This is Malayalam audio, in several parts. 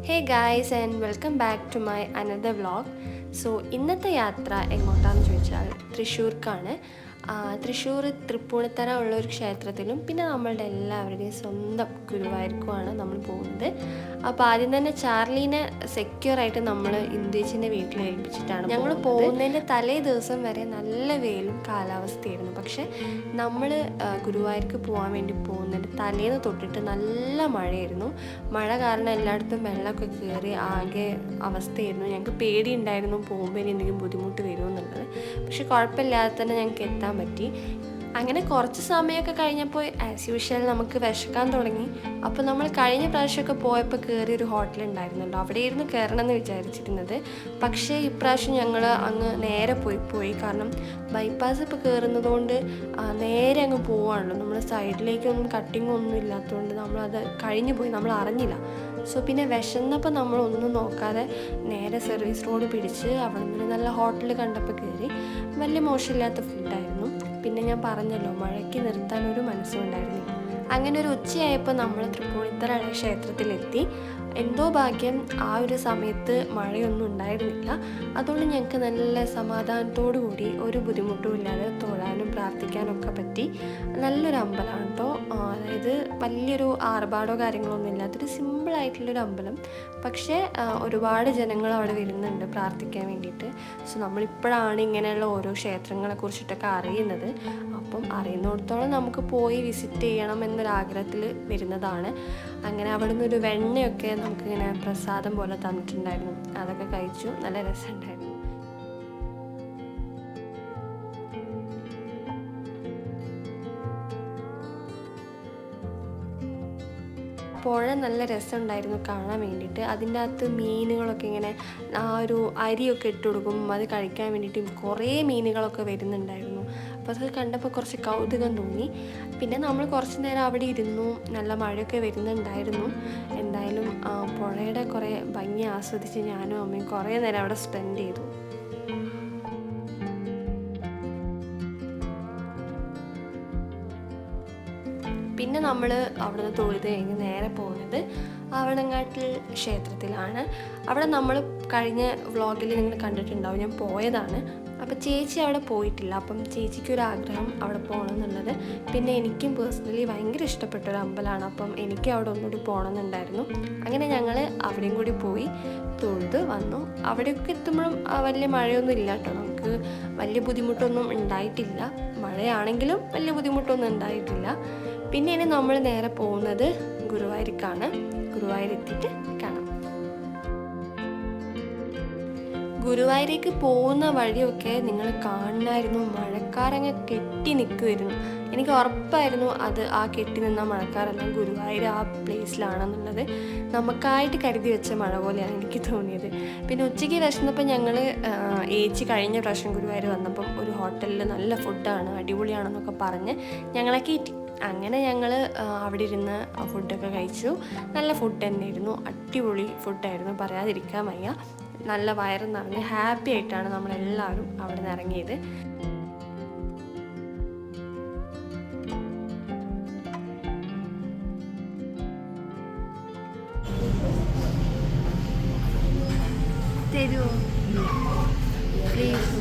Hey guys and welcome back to my another vlog. So ഇന്നത്തെ യാത്ര എങ്ങോട്ടാണെന്ന് ചോദിച്ചാൽ തൃശ്ശൂർക്കാണ്. തൃശ്ശൂർ തൃപ്പൂണിത്തറ ഉള്ള ഒരു ക്ഷേത്രത്തിലും പിന്നെ നമ്മളുടെ എല്ലാവരുടെയും സ്വന്തം ഗുരുവായൂർക്കുമാണ് നമ്മൾ പോകുന്നത്. അപ്പോൾ ആദ്യം തന്നെ ചാർലീനെ സെക്യൂറായിട്ട് നമ്മൾ ഇന്ത്യേച്ചിൻ്റെ വീട്ടിൽ ഏൽപ്പിച്ചിട്ടാണ് ഞങ്ങൾ പോകുന്നതിൻ്റെ തലേ ദിവസം വരെ നല്ല വെയിലും കാലാവസ്ഥയായിരുന്നു. പക്ഷേ നമ്മൾ ഗുരുവായൂർക്ക് പോകാൻ വേണ്ടി പോകുന്നതിൻ്റെ തലേന്ന് തൊട്ടിട്ട് നല്ല മഴയായിരുന്നു. മഴ കാരണം എല്ലായിടത്തും വെള്ളമൊക്കെ കയറി ആകെ അവസ്ഥയായിരുന്നു. ഞങ്ങൾക്ക് പേടിയുണ്ടായിരുന്നു പോകുമ്പോൾ ഇനി എന്തെങ്കിലും ബുദ്ധിമുട്ട് വരുമെന്നുള്ളത്. പക്ഷെ കുഴപ്പമില്ലാതെ തന്നെ ഞങ്ങൾക്ക് എത്താൻ പറ്റി. അങ്ങനെ കുറച്ച് സമയമൊക്കെ കഴിഞ്ഞപ്പോൾ ആസ് യൂഷ്വൽ നമുക്ക് വിശക്കാൻ തുടങ്ങി. അപ്പോൾ നമ്മൾ കഴിഞ്ഞ പ്രാവശ്യമൊക്കെ പോയപ്പോൾ കയറിയൊരു ഹോട്ടലുണ്ടായിരുന്നല്ലോ, അവിടെ ഇരുന്ന് കയറണം എന്ന് വിചാരിച്ചിരുന്നത്. പക്ഷേ ഇപ്രാവശ്യം ഞങ്ങൾ അങ്ങ് നേരെ പോയി. കാരണം ബൈപ്പാസ് ഇപ്പോൾ കയറുന്നതുകൊണ്ട് നേരെ അങ്ങ് പോവാണല്ലോ. നമ്മൾ സൈഡിലേക്കൊന്നും കട്ടിങ്ങൊന്നും ഇല്ലാത്തതുകൊണ്ട് നമ്മളത് കഴിഞ്ഞു പോയി, നമ്മൾ അറിഞ്ഞില്ല. സോ പിന്നെ വിശന്നപ്പോൾ നമ്മളൊന്നും നോക്കാതെ നേരെ സർവീസ് റോഡ് പിടിച്ച് അവിടെ നിന്ന് നല്ല ഹോട്ടൽ കണ്ടപ്പോൾ കയറി. വലിയ മോശമില്ലാത്ത ഫുഡായിരുന്നു. പിന്നെ ഞാൻ പറഞ്ഞല്ലോ, മഴയ്ക്ക് നിർത്താൻ ഒരു മനസ്സും ഉണ്ടായിരുന്നില്ല. അങ്ങനെ ഒരു ഉച്ചയായപ്പോൾ നമ്മൾ തൃപ്പൂണിത്തറ ക്ഷേത്രത്തിലെത്തി. എന്തോ ഭാഗ്യം ആ ഒരു സമയത്ത് മഴയൊന്നും ഉണ്ടായിരുന്നില്ല. അതുകൊണ്ട് ഞങ്ങൾക്ക് നല്ല സമാധാനത്തോടു കൂടി ഒരു ബുദ്ധിമുട്ടും ഇല്ലാതെ തൊഴാനും പ്രാർത്ഥിക്കാനൊക്കെ പറ്റി. നല്ലൊരു അമ്പലമാണ് കേട്ടോ. അതായത് വലിയൊരു ആർഭാടോ കാര്യങ്ങളൊന്നും ഇല്ലാത്തൊരു സിമ്പിളായിട്ടുള്ളൊരു അമ്പലം. പക്ഷേ ഒരുപാട് ജനങ്ങൾ അവിടെ വരുന്നുണ്ട് പ്രാർത്ഥിക്കാൻ വേണ്ടിയിട്ട്. സോ നമ്മളിപ്പോഴാണ് ഇങ്ങനെയുള്ള ഓരോ ക്ഷേത്രങ്ങളെ കുറിച്ചിട്ടൊക്കെ അറിയുന്നത്. അപ്പം അറിയുന്നിടത്തോളം നമുക്ക് പോയി വിസിറ്റ് ചെയ്യണം എന്നൊരാഗ്രഹത്തിൽ വരുന്നതാണ്. അങ്ങനെ അവിടെ നിന്നൊരു വെണ്ണയൊക്കെ നമുക്കിങ്ങനെ പ്രസാദം പോലെ തന്നിട്ടുണ്ടായിരുന്നു. അതൊക്കെ കഴിച്ചു, നല്ല രസമുണ്ടായിരുന്നു. പുഴ നല്ല രസമുണ്ടായിരുന്നു കാണാൻ വേണ്ടിയിട്ട്. അതിൻ്റെ അകത്ത് മീനുകളൊക്കെ ഇങ്ങനെ ആ ഒരു അരിയൊക്കെ ഇട്ട് കൊടുക്കും, അത് കഴിക്കാൻ വേണ്ടിയിട്ട് കുറേ മീനുകളൊക്കെ വരുന്നുണ്ടായിരുന്നു. അപ്പോൾ അത് കണ്ടപ്പോൾ കുറച്ച് കൗതുകം തോന്നി. പിന്നെ നമ്മൾ കുറച്ച് നേരം അവിടെ ഇരുന്നു. നല്ല മഴയൊക്കെ വരുന്നുണ്ടായിരുന്നു. എന്തായാലും പുഴയുടെ കുറേ ഭംഗി ആസ്വദിച്ച് ഞാനും അമ്മയും കുറേ നേരം അവിടെ സ്പെൻഡ് ചെയ്തു. പിന്നെ നമ്മൾ അവിടുന്ന് തൊഴുത് കഴിഞ്ഞ് നേരെ പോകുന്നത് ആവണങ്ങാട്ടിൽ ക്ഷേത്രത്തിലാണ്. അവിടെ നമ്മൾ കഴിഞ്ഞ വ്ളോഗിൽ നിങ്ങൾ കണ്ടിട്ടുണ്ടാവും, ഞാൻ പോയതാണ്. അപ്പോൾ ചേച്ചി അവിടെ പോയിട്ടില്ല. അപ്പം ചേച്ചിക്കൊരാഗ്രഹം അവിടെ പോകണം എന്നുള്ളത്. പിന്നെ എനിക്കും പേഴ്സണലി ഭയങ്കര ഇഷ്ടപ്പെട്ടൊരു അമ്പലമാണ്. അപ്പം എനിക്ക് അവിടെ ഒന്നുകൂടി പോകണം എന്നുണ്ടായിരുന്നു. അങ്ങനെ ഞങ്ങൾ അവിടെയും കൂടി പോയി തൊഴുത് വന്നു. അവിടെയൊക്കെ എത്തുമ്പോഴും വലിയ മഴയൊന്നും ഇല്ല കേട്ടോ. നമുക്ക് വലിയ ബുദ്ധിമുട്ടൊന്നും ഉണ്ടായിട്ടില്ല. മഴയാണെങ്കിലും വലിയ ബുദ്ധിമുട്ടൊന്നും ഉണ്ടായിട്ടില്ല. പിന്നെ ഇനി നമ്മൾ നേരെ പോകുന്നത് ഗുരുവായൂർക്കാണ്. ഗുരുവായൂർ എത്തിയിട്ട് കാണാം. ഗുരുവായൂരേക്ക് പോകുന്ന വഴിയൊക്കെ നിങ്ങൾ കാണണമായിരുന്നു, മഴക്കാരങ്ങ് കെട്ടി നിൽക്കുമായിരുന്നു. എനിക്ക് ഉറപ്പായിരുന്നു അത് ആ കെട്ടി നിന്ന മഴക്കാരെല്ലാം ഗുരുവായൂർ ആ പ്ലേസിലാണെന്നുള്ളത്. നമുക്കായിട്ട് കരുതി വെച്ച മഴ പോലെയാണ് എനിക്ക് തോന്നിയത്. പിന്നെ ഉച്ചയ്ക്ക് വിശന്നപ്പോൾ ഞങ്ങൾ ഏച്ചി കഴിഞ്ഞ പ്രാവശ്യം ഗുരുവായൂർ വന്നപ്പം ഒരു ഹോട്ടലിൽ നല്ല ഫുഡാണ്, അടിപൊളിയാണെന്നൊക്കെ പറഞ്ഞ് ഞങ്ങളെ കയറ്റി. അങ്ങനെ ഞങ്ങൾ അവിടെ ഇരുന്ന് ഫുഡൊക്കെ കഴിച്ചു. നല്ല ഫുഡ് തന്നെയായിരുന്നു, അടിപൊളി ഫുഡായിരുന്നു, പറയാതിരിക്കാൻ വയ്യ. നല്ല വയറ് നിറഞ്ഞ് ഹാപ്പി ആയിട്ടാണ് നമ്മളെല്ലാവരും അവിടെ നിന്ന് ഇറങ്ങിയത്. തരുമോ പ്ലീസ്?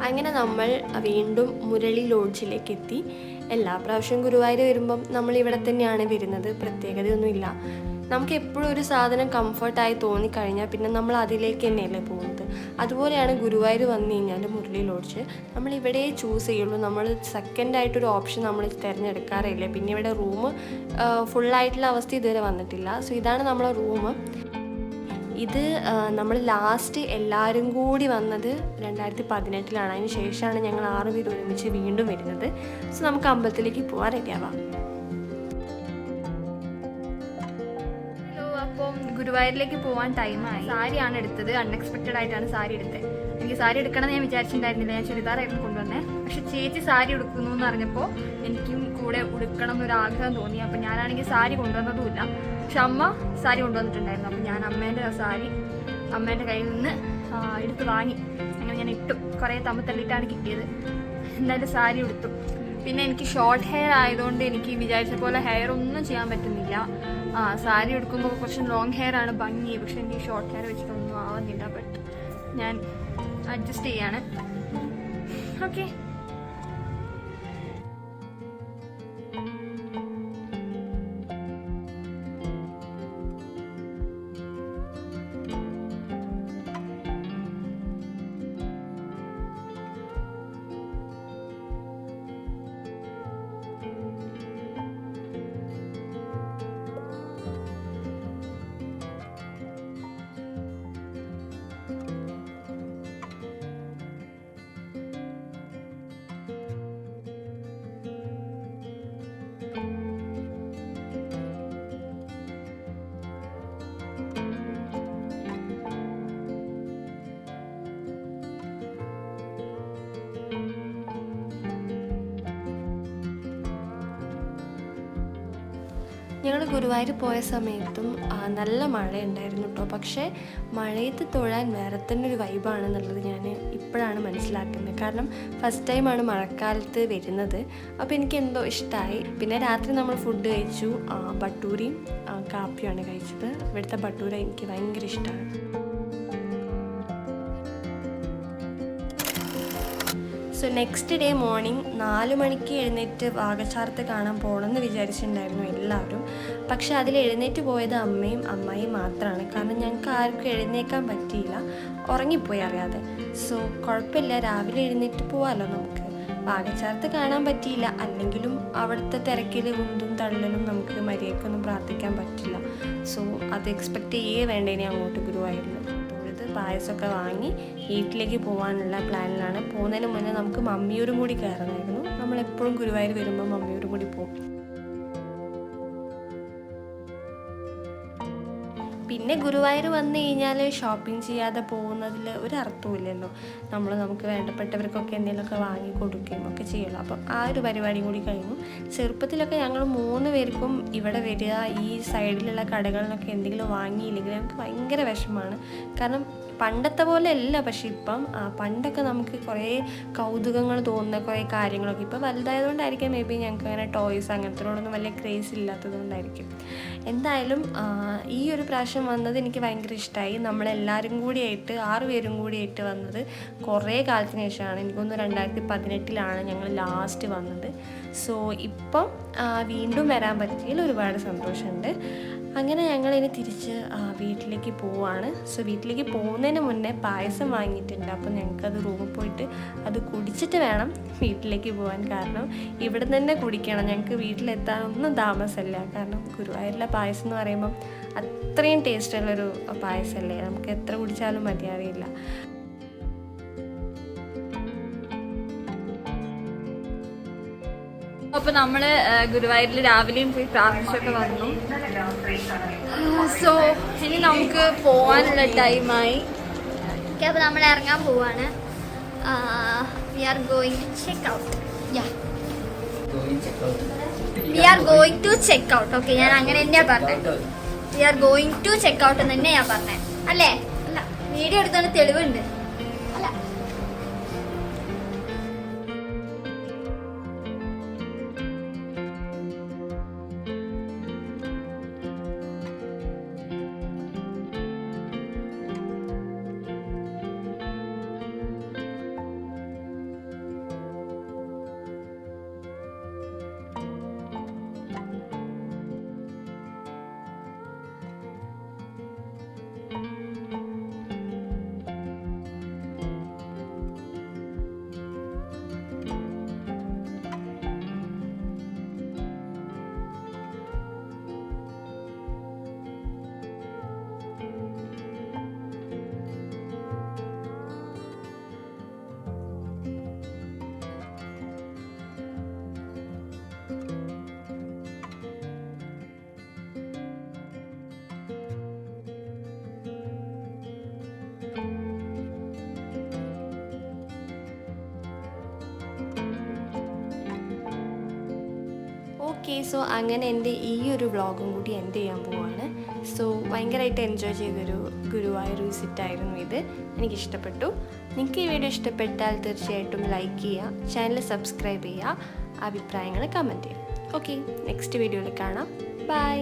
അങ്ങനെ നമ്മൾ വീണ്ടും മുരളി ലോഡ്ജിലേക്ക് എത്തി. എല്ലാ പ്രാവശ്യവും ഗുരുവായൂർ വരുമ്പം നമ്മൾ ഇവിടെ തന്നെയാണ് വരുന്നത്, പ്രത്യേകതയൊന്നുമില്ല. നമുക്ക് എപ്പോഴും ഒരു സാധനം കംഫർട്ടായി തോന്നിക്കഴിഞ്ഞാൽ പിന്നെ നമ്മൾ അതിലേക്ക് തന്നെയല്ലേ പോകുന്നത്. അതുപോലെയാണ് ഗുരുവായൂർ വന്നു കഴിഞ്ഞാൽ മുരളി ലോഡ്ജ് നമ്മൾ ഇവിടെ ചൂസ് ചെയ്യുള്ളൂ. നമ്മൾ സെക്കൻഡായിട്ടൊരു ഓപ്ഷൻ നമ്മൾ തിരഞ്ഞെടുക്കാറില്ല. പിന്നെ ഇവിടെ റൂം ഫുള്ളായിട്ടുള്ള അവസ്ഥ ഇതുവരെ വന്നിട്ടില്ല. സോ ഇതാണ് നമ്മളെ റൂം. ഇത് നമ്മൾ ലാസ്റ്റ് എല്ലാവരും കൂടി വന്നത് 2018. അതിന് ശേഷമാണ് ഞങ്ങൾ 6 പേര് ഒരുമിച്ച് വീണ്ടും വരുന്നത്. സോ നമുക്ക് അമ്പലത്തിലേക്ക് പോകാൻ റെഡിയാവാം. അപ്പം ഗുരുവായൂരിലേക്ക് പോകാൻ ടൈമായി. സാരിയാണ് എടുത്തത്, അൺഎക്സ്പെക്റ്റഡ് ആയിട്ടാണ് സാരി എടുത്തത്. എനിക്ക് സാരി എടുക്കണമെന്ന് ഞാൻ വിചാരിച്ചിട്ടുണ്ടായിരുന്നില്ല. ഞാൻ ചുരിദാറായിരുന്നു കൊണ്ടുവന്നത്. പക്ഷെ ചേച്ചി സാരി ഉടുക്കുന്നു എന്ന് അറിഞ്ഞപ്പോൾ എനിക്കും കൂടെ ഉടുക്കണം എന്നൊരാഗ്രഹം തോന്നി. അപ്പം ഞാനാണെങ്കിൽ സാരി കൊണ്ടുവന്നതുമില്ല. പക്ഷെ അമ്മ സാരി കൊണ്ടുവന്നിട്ടുണ്ടായിരുന്നു. അപ്പം ഞാൻ അമ്മേൻ്റെ സാരി അമ്മേൻ്റെ കയ്യിൽ നിന്ന് എടുത്ത് വാങ്ങി. അങ്ങനെ ഞാൻ ഇട്ടു. കുറേ തമ്മിത്തള്ളിയിട്ടാണ് കിട്ടിയത്. എന്തായാലും സാരി ഉടുത്തു. പിന്നെ എനിക്ക് ഷോർട്ട് ഹെയർ ആയതുകൊണ്ട് എനിക്ക് വിചാരിച്ച പോലെ ഹെയർ ഒന്നും ചെയ്യാൻ പറ്റുന്നില്ല. സാരി എടുക്കുമ്പോൾ കുറച്ച് ലോങ് ഹെയർ ആണ് ഭംഗി. പക്ഷെ എനിക്ക് ഷോർട്ട് ഹെയർ വെച്ചിട്ടൊന്നും ആവുന്നില്ല. ബട്ട് ഞാൻ അഡ്ജസ്റ്റ് ചെയ്യാണ്. ഓക്കെ. ഞങ്ങൾ ഗുരുവായൂർ പോയ സമയത്തും നല്ല മഴയുണ്ടായിരുന്നു കേട്ടോ. പക്ഷേ മഴയത്ത് തൊഴാൻ വേറെ തന്നെ ഒരു വൈബാണെന്നുള്ളത് ഞാൻ ഇപ്പോഴാണ് മനസ്സിലാക്കുന്നത്. കാരണം ഫസ്റ്റ് ടൈമാണ് മഴക്കാലത്ത് വരുന്നത്. അപ്പോൾ എനിക്ക് എന്തോ ഇഷ്ടമായി. പിന്നെ രാത്രി നമ്മൾ ഫുഡ് കഴിച്ചു. ബട്ടൂരിയും കാപ്പിയാണ് കഴിച്ചത്. ഇവിടുത്തെ ബട്ടൂര എനിക്ക് ഭയങ്കര ഇഷ്ടമാണ്. സോ നെക്സ്റ്റ് ഡേ മോർണിംഗ് 4 മണിക്ക് എഴുന്നേറ്റ് വാഗച്ചാർത്ത് കാണാൻ പോകണമെന്ന് വിചാരിച്ചിട്ടുണ്ടായിരുന്നു എല്ലാവരും. പക്ഷെ അതിൽ എഴുന്നേറ്റ് പോയത് അമ്മയും അമ്മായിയും മാത്രമാണ്. കാരണം ഞങ്ങൾക്ക് ആർക്കും എഴുന്നേക്കാൻ പറ്റിയില്ല, ഉറങ്ങിപ്പോയി അറിയാതെ. സോ കുഴപ്പമില്ല, രാവിലെ എഴുന്നേറ്റ് പോവാമല്ലോ നമുക്ക്. വാഗച്ചാർത്ത് കാണാൻ പറ്റിയില്ല, അല്ലെങ്കിലും അവിടുത്തെ തിരക്കിൽ ഉന്തും തള്ളലും നമുക്ക് മര്യാദക്കൊന്നും പ്രാർത്ഥിക്കാൻ പറ്റില്ല. സോ അത് എക്സ്പെക്റ്റ് ചെയ്യേ വേണ്ട ഇനി അങ്ങോട്ട് ഗുരുവായൂരിൽ. പായസമൊക്കെ വാങ്ങി വീട്ടിലേക്ക് പോകാനുള്ള പ്ലാനിലാണ്. പോകുന്നതിന് മുന്നേ നമുക്ക് മമ്മിയൂരും കൂടി കയറണമായിരുന്നു. നമ്മളെപ്പോഴും ഗുരുവായൂർ വരുമ്പോൾ മമ്മിയൂരും കൂടി പോകും. പിന്നെ ഗുരുവായൂർ വന്നു കഴിഞ്ഞാൽ ഷോപ്പിംഗ് ചെയ്യാതെ പോകുന്നതിൽ ഒരു അർത്ഥമില്ലല്ലോ. നമുക്ക് വേണ്ടപ്പെട്ടവർക്കൊക്കെ എന്തെങ്കിലുമൊക്കെ വാങ്ങി കൊടുക്കുകയും ഒക്കെ ചെയ്യുള്ളൂ. അപ്പം ആ ഒരു പരിപാടിയും കൂടി കഴിഞ്ഞു. ചെറുപ്പത്തിലൊക്കെ ഞങ്ങൾ 3 പേർക്കും ഇവിടെ വരിക, ഈ സൈഡിലുള്ള കടകളിലൊക്കെ എന്തെങ്കിലും വാങ്ങിയില്ലെങ്കിൽ നമുക്ക് ഭയങ്കര വിഷമമാണ്. കാരണം പണ്ടത്തെ പോലെ അല്ല. പക്ഷെ ഇപ്പം പണ്ടൊക്കെ നമുക്ക് കുറേ കൗതുകങ്ങൾ തോന്നുന്ന കുറേ കാര്യങ്ങളൊക്കെ ഇപ്പം വലുതായതുകൊണ്ടായിരിക്കും. മേ ബി ഞങ്ങൾക്ക് അങ്ങനെ ടോയ്സ് അങ്ങനത്തിനോടൊന്നും വലിയ ക്രേസ് ഇല്ലാത്തതുകൊണ്ടായിരിക്കും. എന്തായാലും ഈ ഒരു പ്രാവശ്യം വന്നത് എനിക്ക് ഭയങ്കര ഇഷ്ടമായി. നമ്മളെല്ലാവരും കൂടിയായിട്ട് 6 പേരും കൂടിയായിട്ട് വന്നത് കുറേ കാലത്തിന് ശേഷമാണ്. എനിക്കൊന്ന് 2018 ഞങ്ങൾ ലാസ്റ്റ് വന്നത്. സോ ഇപ്പം വീണ്ടും വരാൻ പറ്റിയതിൽ ഒരുപാട് സന്തോഷമുണ്ട്. അങ്ങനെ ഞങ്ങളിനി തിരിച്ച് വീട്ടിലേക്ക് പോവാണ്. സോ വീട്ടിലേക്ക് പോകുന്നതിന് മുന്നേ പായസം വാങ്ങിയിട്ടുണ്ട്. അപ്പോൾ ഞങ്ങൾക്കത് റൂമിൽ പോയിട്ട് അത് കുടിച്ചിട്ട് വേണം വീട്ടിലേക്ക് പോകാൻ. കാരണം ഇവിടെ തന്നെ കുടിക്കണം. ഞങ്ങൾക്ക് വീട്ടിലെത്താനൊന്നും താമസമില്ല. കാരണം ഗുരുവായൂരിലെ പായസം എന്ന് പറയുമ്പം അത്രയും ടേസ്റ്റുള്ളൊരു പായസമല്ലേ, നമുക്ക് എത്ര കുടിച്ചാലും മതിയാവില്ല. അപ്പോൾ നമ്മൾ ഗുരുവായൂരിൽ രാവിലെയും പോയി പ്രാർത്ഥിച്ചൊക്കെ വന്നു. സോ ഇനി നമുക്ക് പോകാനുള്ള ടൈമായി. ഓക്കെ, അപ്പോൾ നമ്മൾ ഇറങ്ങാൻ പോവാണ്. We are going to check out. We are going to check out. Okay, ഞാൻ അങ്ങനെ തന്നെയാണ് പറഞ്ഞത്. We are going to check out എന്ന് തന്നെയാണ് ഞാൻ പറഞ്ഞത് അല്ലേ? അല്ല, വീഡിയോ എടുത്തോണ്ട് തെളിവുണ്ട് അല്ല. ഓക്കെ, സോ അങ്ങനെ എൻ്റെ ഈ ഒരു വ്ളോഗും കൂടി എൻഡ് ചെയ്യാൻ പോവാണ്. സോ ഭയങ്കരമായിട്ട് എൻജോയ് ചെയ്തൊരു ഗുരുവായൂർ വിസിറ്റായിരുന്നു ഇത്. എനിക്കിഷ്ടപ്പെട്ടു. നിങ്ങൾക്ക് ഈ വീഡിയോ ഇഷ്ടപ്പെട്ടാൽ തീർച്ചയായിട്ടും ലൈക്ക് ചെയ്യുക, ചാനൽ സബ്സ്ക്രൈബ് ചെയ്യുക, അഭിപ്രായങ്ങൾ കമൻറ്റ് ചെയ്യുക. ഓക്കെ, നെക്സ്റ്റ് വീഡിയോയിൽ കാണാം. ബൈ.